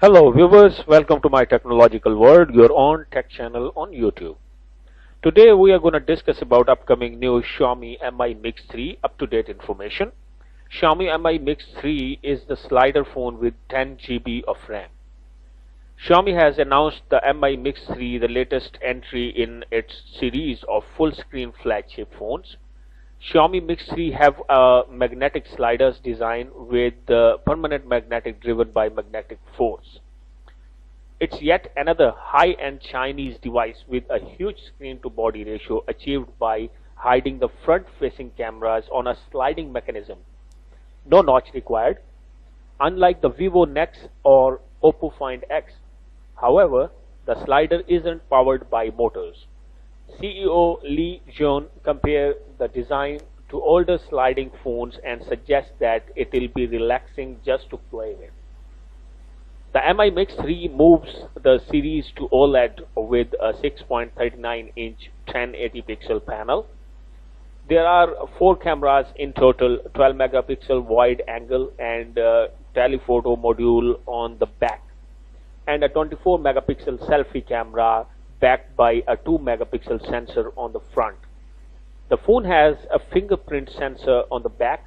Hello viewers, welcome to my technological world, your own tech channel on YouTube. Today we are going to discuss about upcoming new Xiaomi Mi Mix 3 up-to-date information. Xiaomi Mi Mix 3 is the slider phone with 10 GB of RAM. Xiaomi has announced the Mi Mix 3, the latest entry in its series of full-screen flagship phones. Xiaomi Mix 3 have a magnetic sliders design with the permanent magnetic driven by magnetic force. It's yet another high-end Chinese device with a huge screen-to-body ratio achieved by hiding the front-facing cameras on a sliding mechanism. No notch required, unlike the Vivo Nex or Oppo Find X. However, the slider isn't powered by motors. CEO Li Jun compared the design to older sliding phones and suggests that it will be relaxing just to play with. The Mi Mix 3 moves the series to OLED with a 6.39-inch 1080 pixel panel. There are 4 cameras in total, 12 megapixel wide angle and telephoto module on the back, and a 24 megapixel selfie camera backed by a 2 megapixel sensor on the front. The phone has a fingerprint sensor on the back,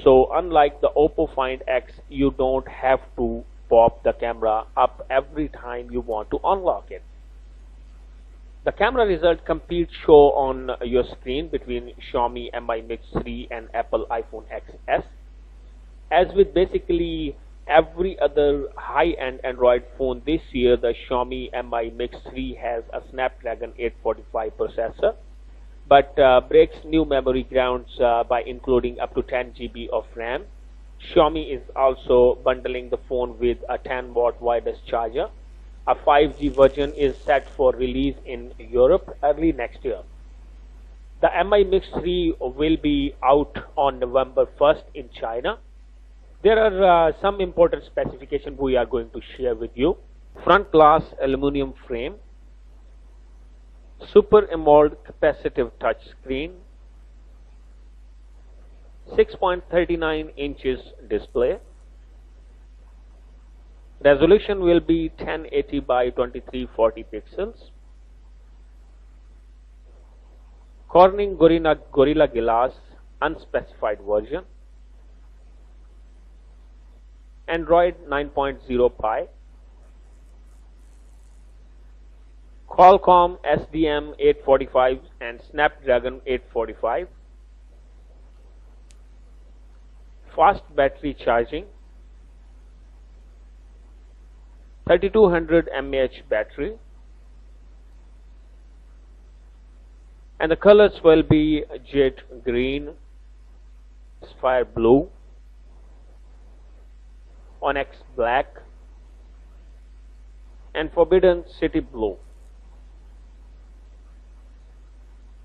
so unlike the Oppo Find X, you don't have to pop the camera up every time you want to unlock it. The camera result competes show on your screen between Xiaomi Mi Mix 3 and Apple iPhone XS. As with basically every other high-end Android phone this year, the Xiaomi Mi Mix 3 has a Snapdragon 845 processor, but breaks new memory grounds by including up to 10 GB of RAM. Xiaomi is also bundling the phone with a 10-watt wireless charger. A 5G version is set for release in Europe early next year. The Mi Mix 3 will be out on November 1st in China. There are some important specifications we are going to share with you. Front glass aluminum frame, Super AMOLED capacitive touch screen, 6.39 inches display. Resolution will be 1080 by 2340 pixels. Corning Gorilla Glass unspecified version. Android 9.0 Pie. Qualcomm SDM 845 and Snapdragon 845. Fast battery charging. 3200 mAh battery. And the colors will be jet green, sapphire blue, onyx black, and forbidden city blue.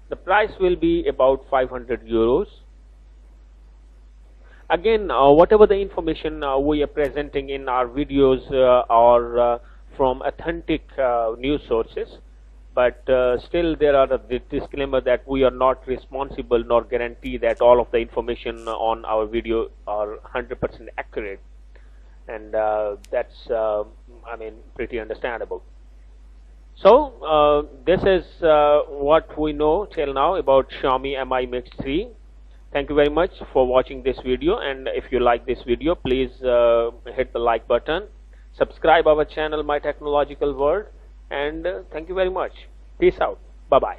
The price will be about 500 euros. Again, whatever the information we are presenting in our videos are from authentic news sources, but still there are the disclaimer that we are not responsible nor guarantee that all of the information on our video are 100% accurate, and that's pretty understandable. So this is what we know till now about Xiaomi Mi Mix 3. Thank you very much for watching this video, and if you like this video, please hit the like button, subscribe our channel My Technological World, and thank you very much. Peace out. Bye bye.